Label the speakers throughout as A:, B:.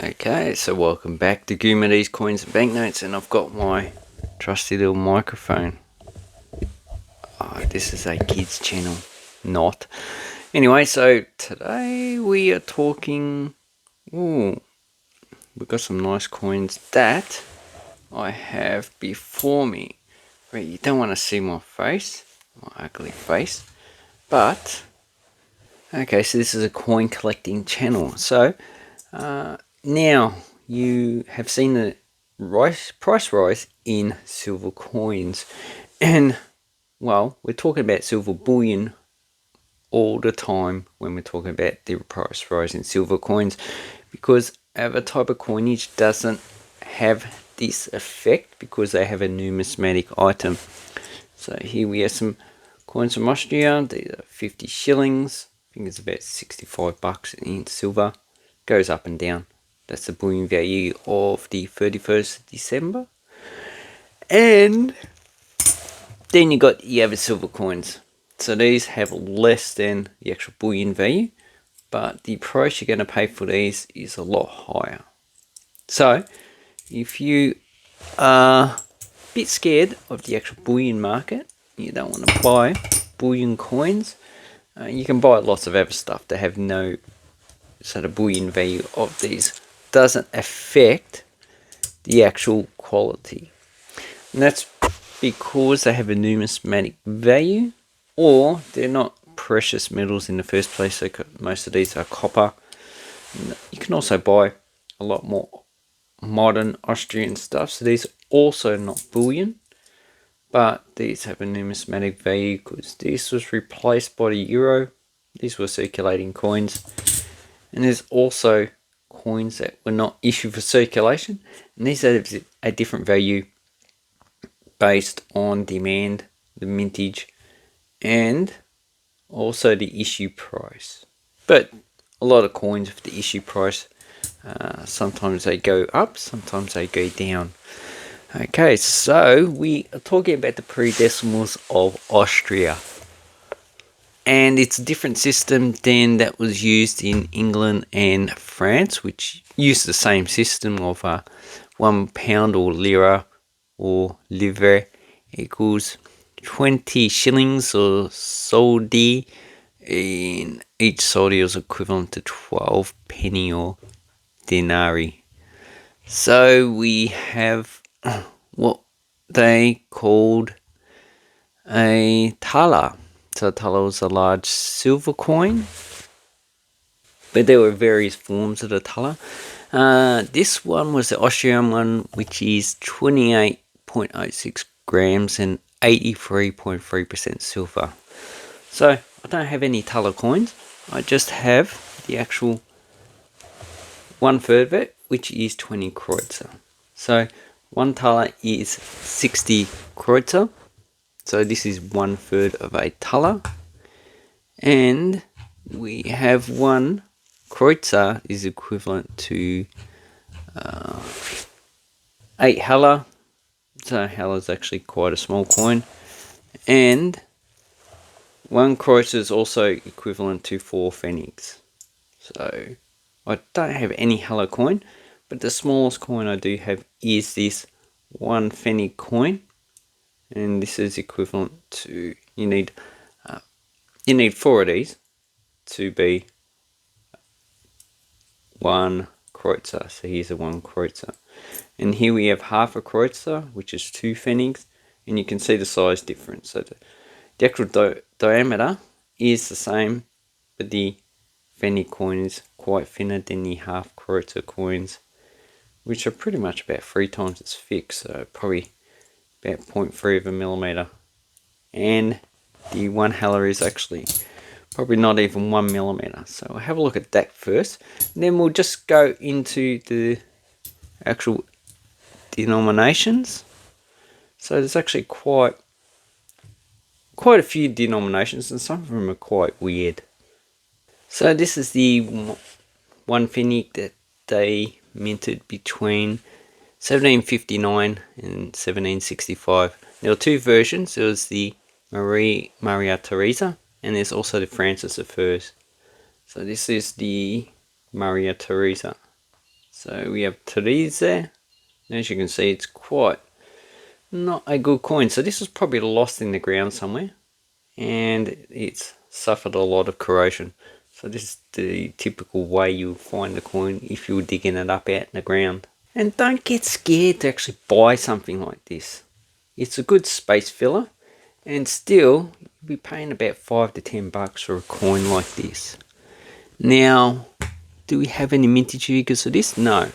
A: Okay, so welcome back to Goomedes Coins and Banknotes, and I've got my trusty little microphone. This is a kids channel, not. Anyway, so today we are talking. We've got some nice coins that I have before me. But you don't want to see my face, my ugly face. But okay, so this is a coin collecting channel. So now you have seen the price rise in silver coins, and well, we're talking about silver bullion all the time when we're talking about the price rise in silver coins, because other type of coinage doesn't have this effect because they have a numismatic item. So here we have some coins from Austria. These are 50 shillings. I think it's about 65 bucks in silver. Goes up and down. That's the bullion value of the 31st of December. And then you got the other silver coins. So these have less than the actual bullion value, but the price you're going to pay for these is a lot higher. So if you are a bit scared of the actual bullion market, you don't want to buy bullion coins, you can buy lots of other stuff that have no, so the bullion value of these doesn't affect the actual quality. And that's because they have a numismatic value, or they're not precious metals in the first place. So most of these are copper. You can also buy a lot more modern Austrian stuff. So these are also not bullion, but these have a numismatic value because this was replaced by the euro. These were circulating coins. And there's also coins that were not issued for circulation, and these have a different value based on demand, the mintage, and also the issue price. But a lot of coins with the issue price, sometimes they go up, sometimes they go down. Okay, so we are talking about the pre-decimals of Austria. And it's a different system than that was used in England and France, which used the same system of £1 or lira or livre equals 20 shillings or soldi, and each soldi is equivalent to 12 penny or denari. So we have what they called a thaler. So a thaler was a large silver coin, but there were various forms of the thaler. This one was the Austrian one, which is 28.06 grams and 83.3% silver. So I don't have any thaler coins. I just have the actual 1/3 of it, which is 20 kreuzer. So 1 thaler is 60 kreuzer. So this is 1/3 of a thaler. And we have 1 kreuzer is equivalent to 8 heller. So heller is actually quite a small coin. And 1 kreuzer is also equivalent to 4 pfennigs. So I don't have any heller coin, but the smallest coin I do have is this 1 pfennig coin. And this is equivalent to, you need 4 of these to be 1 kreuzer. So here's a 1 kreuzer. And here we have half a kreuzer, which is 2 pfennigs, and you can see the size difference. So the actual diameter is the same, but the pfennig coin is quite thinner than the half kreuzer coins, which are pretty much about 3 times as thick, so probably about 0.3 of a millimeter. And the 1 heller is actually probably not even 1 millimeter. So we'll have a look at that first, and then we'll just go into the actual denominations. So there's actually quite a few denominations, and some of them are quite weird. So this is the 1 pfennig that they minted between 1759 and 1765. There were 2 versions. There was the Maria Theresa, and there's also the Francis I. So this is the Maria Theresa. So we have Therese there. As you can see, it's quite not a good coin. So this was probably lost in the ground somewhere, and it's suffered a lot of corrosion. So this is the typical way you'll find the coin if you're digging it up out in the ground. And don't get scared to actually buy something like this. It's a good space filler, and still you'll be paying about $5 to $10 for a coin like this. Now, do we have any mintage figures of this? No.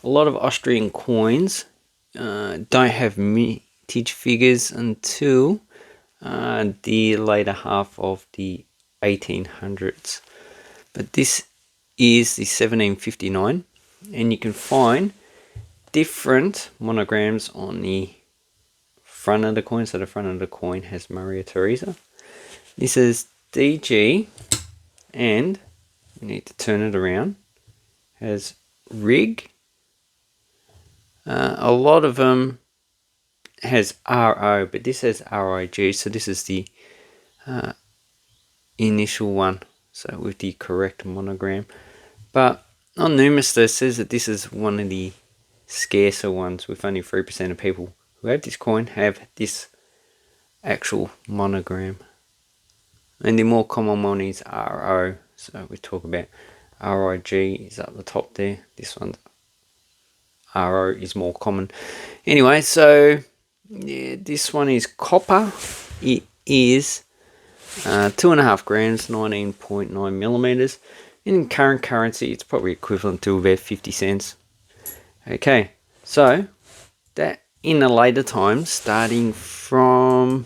A: A lot of Austrian coins don't have mintage figures until the later half of the 1800s. But this is the 1759, and you can find different monograms on the front of the coin. So the front of the coin has Maria Theresa. This is DG, and we need to turn it around. Has Rig. A lot of them has RO, but this has RIG, so this is the initial one, so with the correct monogram. But on Numistor says that this is one of the scarcer ones, with only 3% of people who have this coin have this actual monogram. And the more common one is RO, so we talk about RIG is up the top there. This one's RO is more common. Anyway, so yeah, this one is copper. It is 2.5 grams, 19.9 millimeters. In current currency, it's probably equivalent to about 50 cents. Okay, so that in the later times, starting from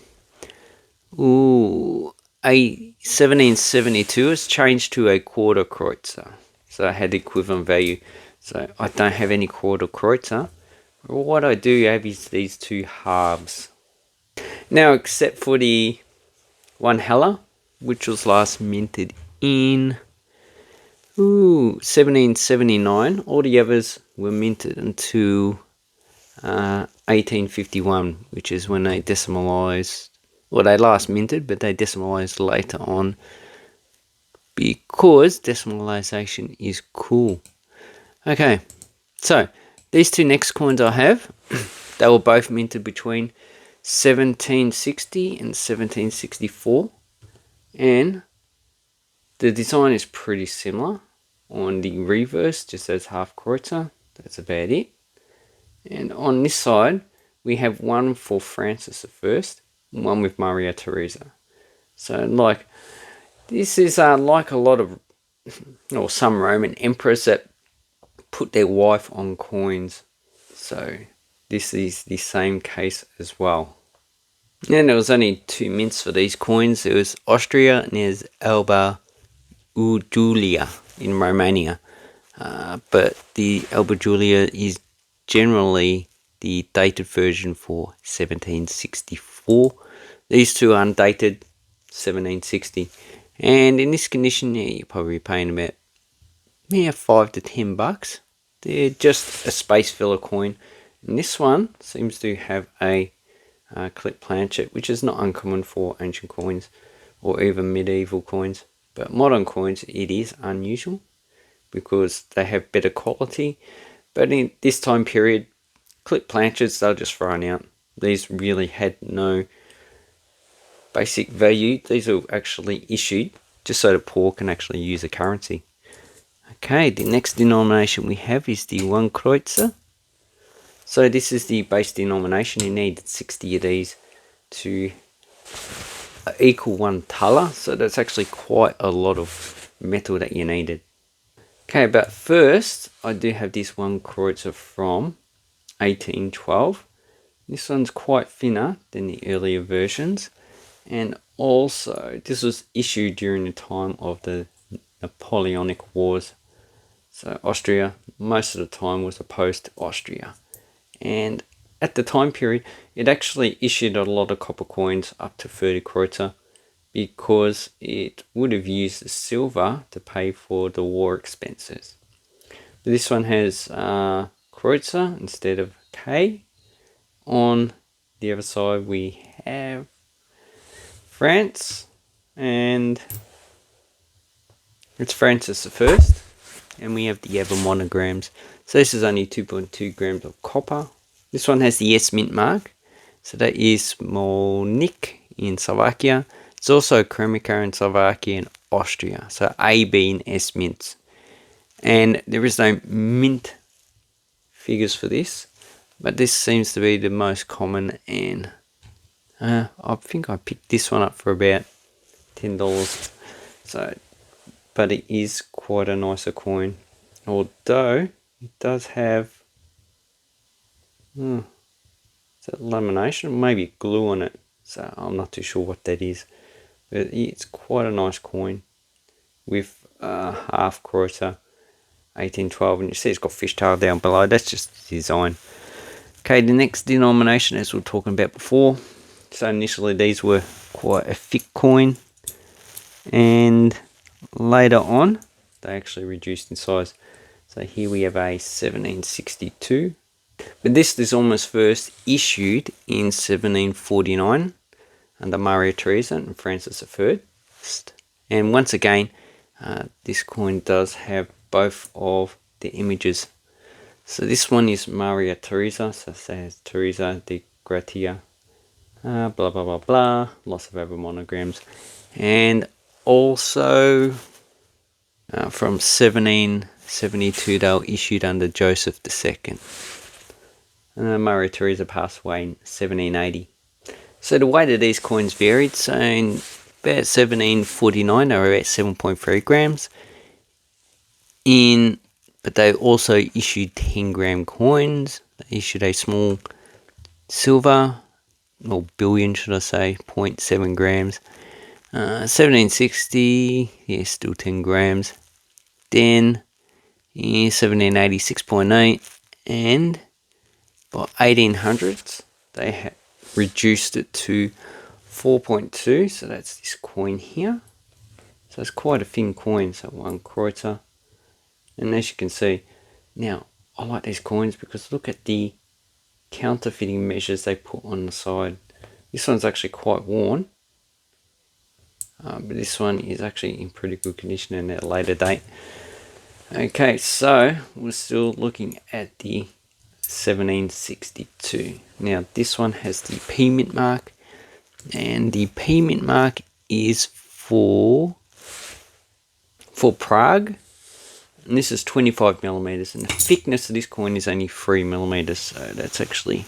A: 1772, it's changed to a quarter kreutzer. So I had the equivalent value. So I don't have any quarter kreutzer. What I do have is these two halves. Now, except for the one Heller, which was last minted in 1779, all the others were minted until 1851, which is when they decimalized. Well, they last minted, but they decimalized later on because decimalization is cool. Okay, so these two next coins I have, they were both minted between 1760 and 1764, and the design is pretty similar. On the reverse, just as half kreutzer, that's about it. And on this side, we have one for Francis I, one with Maria Theresa. So, like, this is like a lot of, or some Roman emperors that put their wife on coins. So this is the same case as well. And there was only two mints for these coins. There was Austria and there's Alba Julia in Romania. But the Alba Julia is generally the dated version for 1764. These two are undated 1760. And in this condition, yeah, you're probably paying about $5 to $10. They're just a space filler coin. And this one seems to have a clip planchet, which is not uncommon for ancient coins or even medieval coins. But modern coins, it is unusual because they have better quality. But in this time period, clip planchets, they're just thrown out. These really had no basic value. These are actually issued just so the poor can actually use the currency. Okay, the next denomination we have is the 1 kreutzer. So this is the base denomination. You need 60 of these to equal 1 thaler. So that's actually quite a lot of metal that you needed. Okay, but first I do have this 1 kreutzer from 1812. This one's quite thinner than the earlier versions. And also, this was issued during the time of the Napoleonic Wars. So Austria, most of the time, was opposed to Austria. And at the time period, it actually issued a lot of copper coins up to 30 kreutzer because it would have used the silver to pay for the war expenses. But this one has kreutzer instead of K. On the other side, we have France, and it's Francis I. and we have the other monograms. So this is only 2.2 grams of copper. This one has the S mint mark. So that is Molnik in Slovakia. It's also Kremika in Slovakia and Austria. So A, B, and S mints. And there is no mint figures for this, but this seems to be the most common, and I think I picked this one up for about $10. So, but it is quite a nicer coin, although it does have is that lamination, maybe glue on it, so I'm not too sure what that is, but it's quite a nice coin with half kreuzer 1812, and you see it's got fishtail down below. That's just the design. Okay, the next denomination, as we were talking about before, so initially these were quite a thick coin, and later on they actually reduced in size. So here we have a 1762, but this is almost first issued in 1749 under Maria Theresa and Francis I. And once again, this coin does have both of the images. So this one is Maria Theresa, so it says Teresa de Gratia, blah blah blah blah, lots of other monograms, and also from 1772 they were issued under Joseph II. Maria Theresa passed away in 1780. So the weight of these coins varied. So in about 1749 they were about 7.3 grams. But they also issued 10-gram coins. They issued a small silver, or billion should I say, 0.7 grams. 1760, yeah, still 10 grams. Then in 1780, 6.8, and by 1800s they had reduced it to 4.2. So that's this coin here. So it's quite a thin coin. So 1 kreuzer. And as you can see, now I like these coins because look at the counterfeiting measures they put on the side. This one's actually quite worn, but this one is actually in pretty good condition and at a later date. Okay, so we're still looking at the 1762. Now this one has the P mint mark, and the P mint mark is for Prague. And this is 25 millimeters, and the thickness of this coin is only 3 millimeters, so that's actually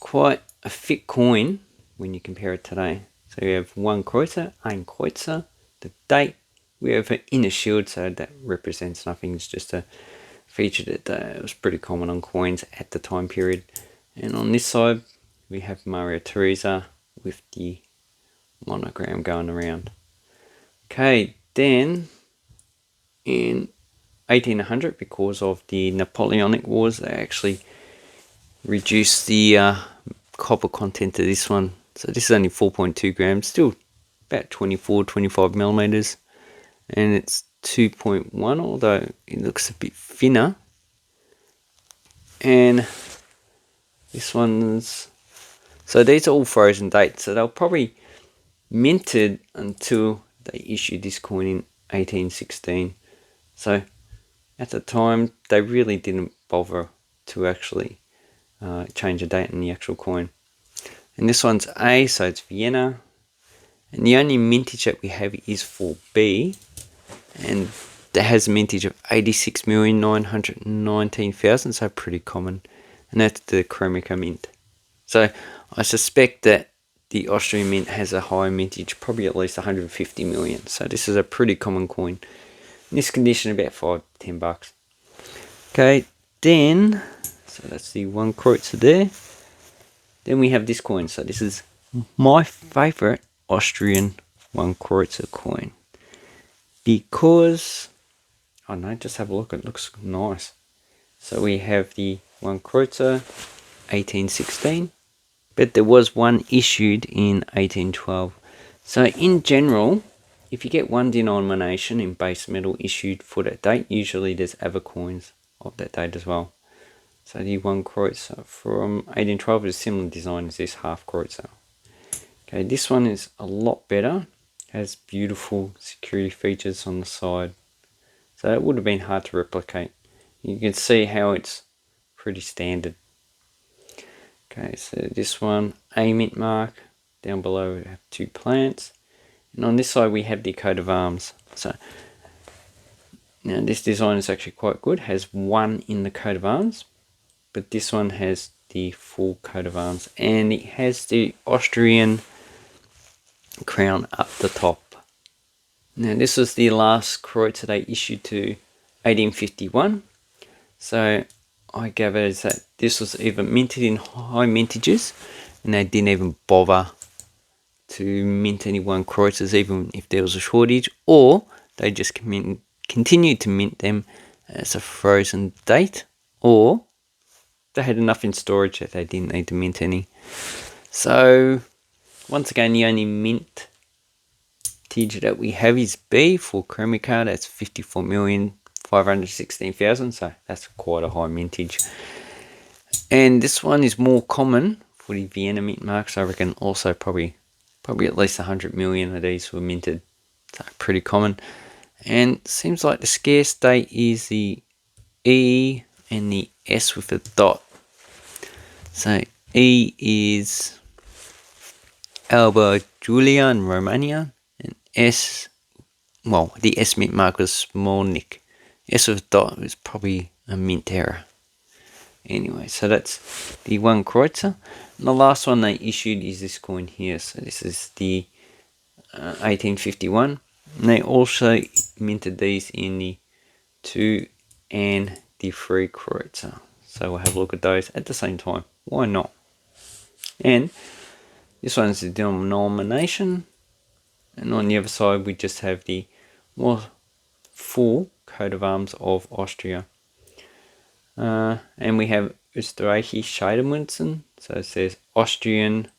A: quite a thick coin when you compare it today. So we have 1 kreuzer, ein kreuzer, the date, we have an inner shield, so that represents nothing, it's just a feature that was pretty common on coins at the time period. And on this side we have Maria Theresa with the monogram going around. Okay, then in 1800, because of the Napoleonic Wars, they actually reduced the copper content of this one. So this is only 4.2 grams, still about 25 millimeters, and it's 2.1, although it looks a bit thinner. And this one's, so these are all frozen dates, so they'll probably minted until they issued this coin in 1816. So at the time, they really didn't bother to actually change the date in the actual coin. And this one's A, so it's Vienna. And the only mintage that we have is for B, and that has a mintage of 86,919,000, so pretty common. And that's the Kremika mint. So I suspect that the Austrian mint has a higher mintage, probably at least 150 million. So this is a pretty common coin. In this condition, about $5-10. Okay, then, so that's the 1 kreuzer there. Then we have this coin. So this is my favorite Austrian 1 kreuzer coin, because, oh no, just have a look, it looks nice. So we have the 1 kreuzer 1816, but there was one issued in 1812. So in general, if you get one denomination in base metal issued for that date, usually there's other coins of that date as well. So the 1 kreuzer from 1812 is a similar design as this half kreuzer. Okay, this one is a lot better, has beautiful security features on the side. So it would have been hard to replicate. You can see how it's pretty standard. Okay, so this one, a mint mark. Down below we have 2 plants. And on this side we have the coat of arms. So now this design is actually quite good. It has 1 in the coat of arms. But this one has the full coat of arms. And it has the Austrian crown up the top. Now this was the last Kreutzer they issued to 1851. So I gather that this was either minted in high mintages and they didn't even bother to mint any 1 Kreutzers even if there was a shortage, or they just continued to mint them as a frozen date, or they had enough in storage that they didn't need to mint any. So once again, the only mint that we have is B for Chromica. That's 54,516,000. So that's quite a high mintage. And this one is more common for the Vienna mint marks. I reckon also probably at least 100 million of these were minted. So pretty common. And seems like the scarce date is the E and the S with a dot. So E is Alba Giulia in Romania. And S, well, the S mint mark was Smolnik. S with a dot was probably a mint error. Anyway, so that's the 1 Kreutzer. And the last one they issued is this coin here. So this is the 1851. And they also minted these in the 2 and the 3 Kreutzer. So we'll have a look at those at the same time. Why not? And this one's the denomination. And on the other side, we just have the more full coat of arms of Austria. And we have österreichisch-ungarischen. So it says Austrian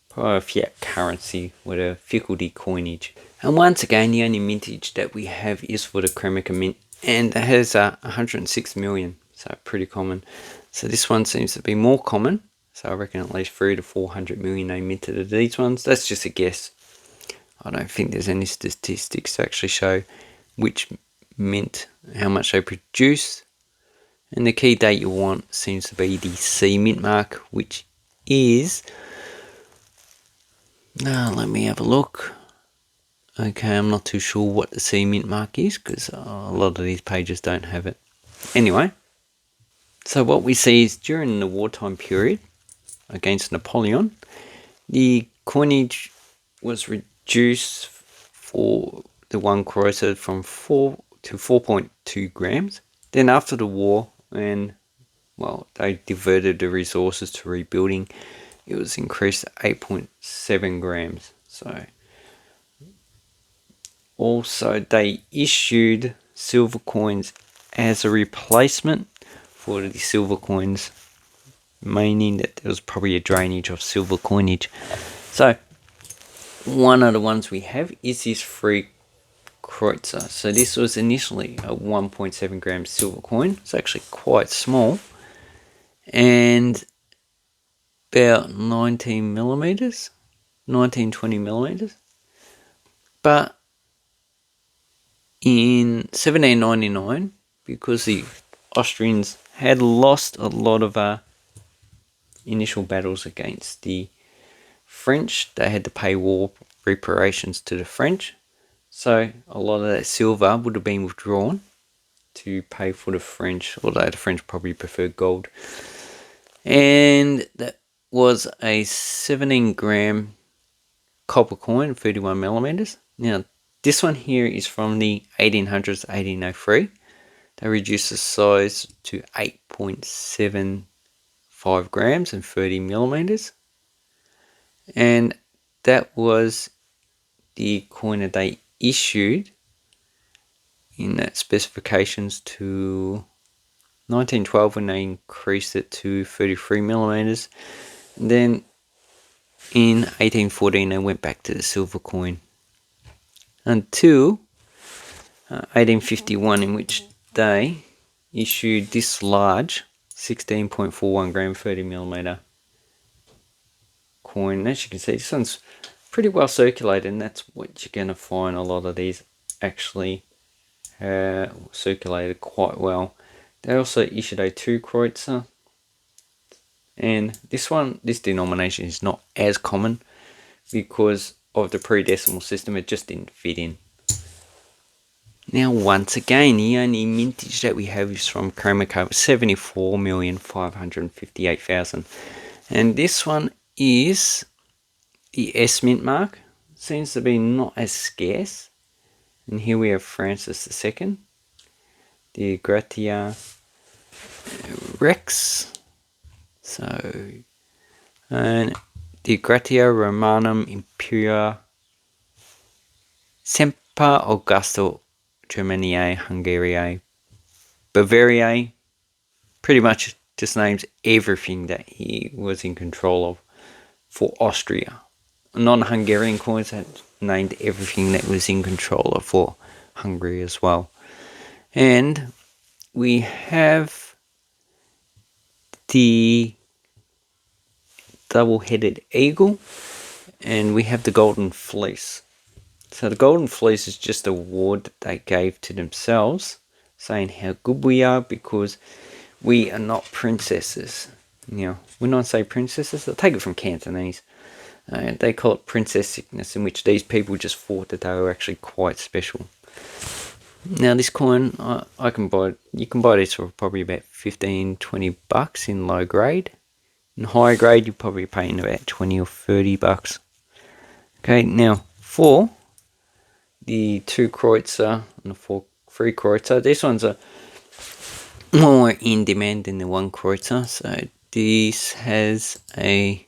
A: fiat currency with a faculty coinage. And once again, the only mintage that we have is for the Kremika mint, and it has 106 million, so pretty common. So this one seems to be more common, so I reckon at least 300 to 400 million they minted of these ones. That's just a guess. I don't think there's any statistics to actually show which mint, how much they produce. And the key date you want seems to be the C mint mark, which is, let me have a look. Okay, I'm not too sure what the C mint mark is because a lot of these pages don't have it. Anyway, so what we see is during the wartime period against Napoleon, the coinage was reduced for the 1 Kreutzer from 4 to 4.2 grams. Then after the war, when they diverted the resources to rebuilding, it was increased to 8.7 grams. So also they issued silver coins as a replacement for the silver coins, meaning that there was probably a drainage of silver coinage. So one of the ones we have is this 3 Kreutzer. So this was initially a 1.7 gram silver coin. It's actually quite small and about 19 millimeters, 19-20 millimeters. But in 1799, because the Austrians had lost a lot of initial battles against the French, they had to pay war reparations to the French. So a lot of that silver would have been withdrawn to pay for the French, although the French probably preferred gold. And that was a 17 gram copper coin, 31 millimeters. Now, this one here is from the 1800s, 1803. They reduced the size to 8.75 grams and 30 millimeters. And that was the coin that they issued in that specifications to 1912 when they increased it to 33 millimeters. And then in 1814 they went back to the silver coin until 1851, in which they issued this large 16.41 gram 30 millimeter coin. As you can see, this one's pretty well circulated, and that's what you're going to find a lot of these actually circulated quite well. They also issued a 2 Kreutzer, and this denomination is not as common because of the pre-decimal system. It just didn't fit in. Now, once again, the only mintage that we have is from Kromaka, 74,558,000. And this one is the S mint mark. Seems to be not as scarce. And here we have Francis II, the Gratia Rex. So, and the Gratia Romanum Imperia Semper Augusto Germaniae Hungariae Bavariae. Pretty much just names everything that he was in control of for Austria. Non-Hungarian coins had named everything that was in control of for Hungary as well. And we have the double-headed eagle, and we have the golden fleece. So the golden fleece is just a award that they gave to themselves, saying how good we are because we are not princesses. You know, when I say princesses, I'll take it from Cantonese. They call it princess sickness, in which these people just thought that they were actually quite special. Now this coin, I can buy. You can buy this for probably about 15, 20 bucks in low grade. In high grade, you're probably paying about 20 or 30 bucks. Okay, now for the 2 Kreutzer and the 3 Kreutzer, this one's a more in demand than the 1 Kreutzer. So this has a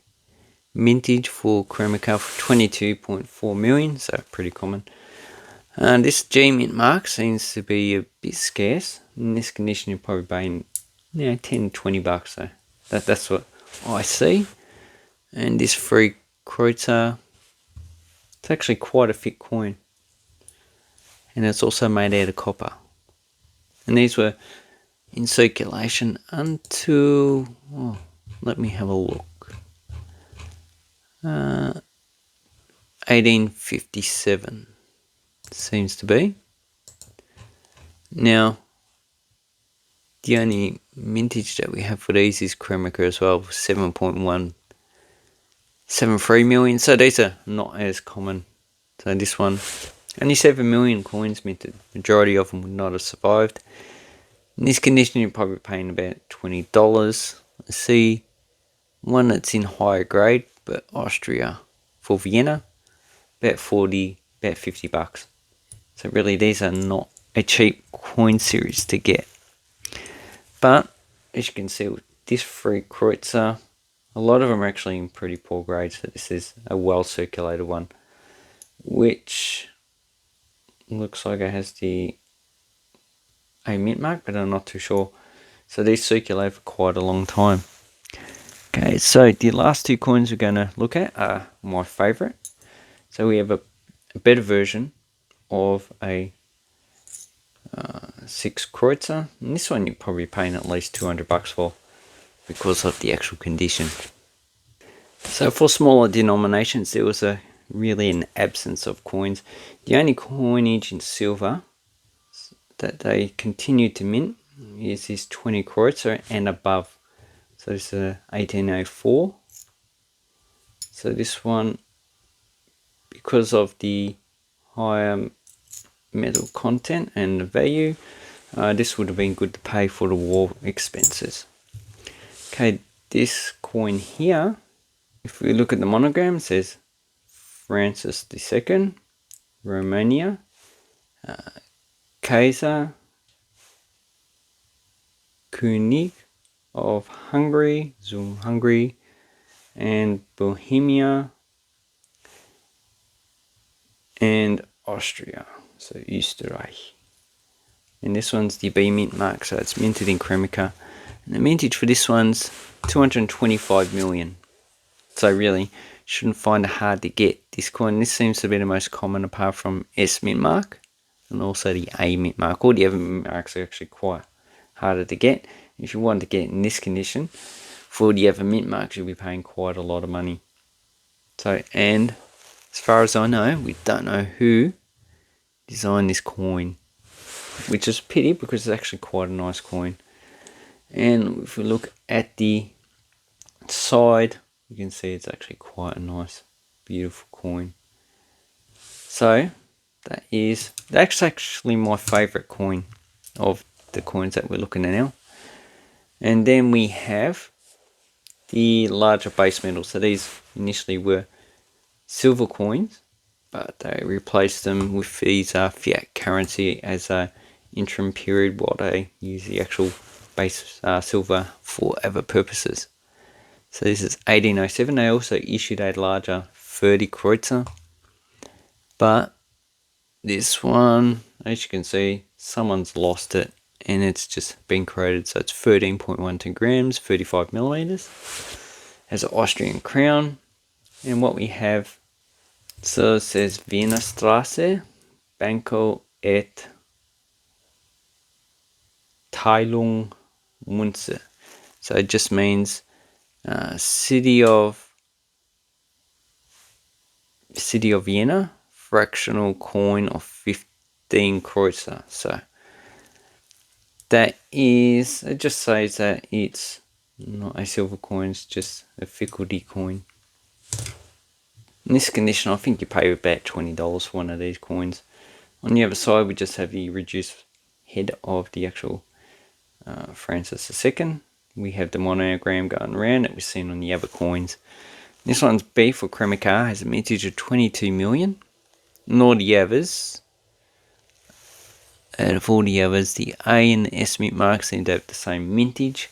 A: mintage for Kromaka for 22.4 million, so pretty common. And this G mint mark seems to be a bit scarce. In this condition, you're probably paying 10, 20 bucks. So that's what I see. And this 3 Kreutzer, it's actually quite a thick coin. And it's also made out of copper. And these were in circulation until, let me have a look, 1857 seems to be. Now, the only mintage that we have for these is Kromaka as well, 7.173 million. So these are not as common. So this one, only 7 million coins minted. Majority of them would not have survived. In this condition, you're probably paying about $20. I see one that's in higher grade, but Austria for Vienna, about 40, about 50 bucks. So really, these are not a cheap coin series to get. But as you can see with this 3 Kreutzer, a lot of them are actually in pretty poor grade. So this is a well circulated one, which looks like it has a mint mark, but I'm not too sure. So these circulate for quite a long time. Okay, so the last 2 coins we're going to look at are my favorite. So we have a better version of a 6 Kreutzer, and this one you're probably paying at least 200 bucks for because of the actual condition. So for smaller denominations, there was really an absence of coins. The only coinage in silver that they continued to mint is this 20 Kreutzer and above. So this is 1804. So this one, because of the higher metal content and the value, this would have been good to pay for the war expenses. Okay, this coin here, if we look at the monogram, it says Francis II, Romania, Kaiser, König of Hungary, Hungary, and Bohemia, and Austria, so Österreich. And this one's the B mint mark, so it's minted in Kromaka. And the mintage for this one's 225 million. So really, shouldn't find it hard to get this coin. This seems to be the most common apart from S mint mark and also the A mint mark. All the other mint marks are actually quite harder to get. If you want to get it in this condition, for the other mint marks, you'll be paying quite a lot of money. So, and as far as I know, we don't know who designed this coin. which is a pity because it's actually quite a nice coin. And if we look at the side, you can see it's actually quite a nice, beautiful coin. So that's actually my favorite coin of the coins that we're looking at now. And then we have the larger base metals. So these initially were silver coins, but they replaced them with these fiat currency as a interim period while they use the actual base silver for other purposes. So this is 1807. They also issued a larger 30 kreuzer, but this one, as you can see, someone's lost it and it's just been created. So it's 13.12 grams, 35 milliliters. Has an Austrian crown. And what we have, so it says Wiener Straße, Banco et Teilung Münze. So it just means City of Vienna, fractional coin of 15 kreuzer. So that is, it just says that it's not a silver coin, it's just a faculty coin. In this condition, I think you pay about $20 for one of these coins. On the other side, we just have the reduced head of the actual Francis II. We have the monogram going around that we've seen on the other coins. This one's B for Kremica, has a mintage of 22 million. And all the others, out of all the others, the A and the S mint marks seem to have the same mintage.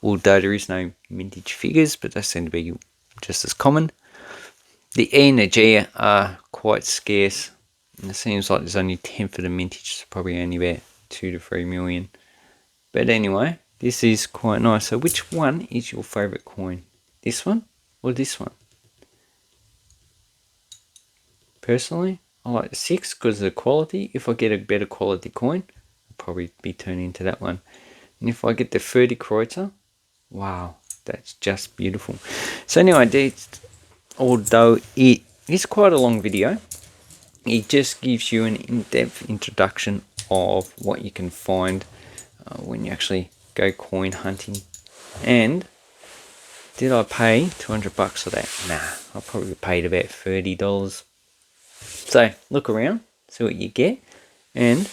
A: Although there is no mintage figures, but they seem to be just as common. The E and the G are quite scarce. And it seems like there's only 10 for the mintage, so probably only about 2 to 3 million. But anyway, this is quite nice. So which one is your favourite coin? This one or this one? Personally, I like the 6 because of the quality. If I get a better quality coin, I'll probably be turning to that one. And if I get the 30 kreuzer, wow, that's just beautiful. So anyway, although it is quite a long video, it just gives you an in-depth introduction of what you can find when you actually go coin hunting. And did I pay $200 for that? Nah, I probably paid about $30. So look around, see what you get, and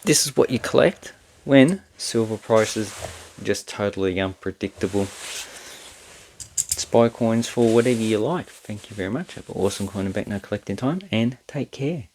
A: this is what you collect when silver prices are just totally unpredictable. Spy coins for whatever you like. Thank you very much. Have an awesome coin and banknote collecting time, and take care.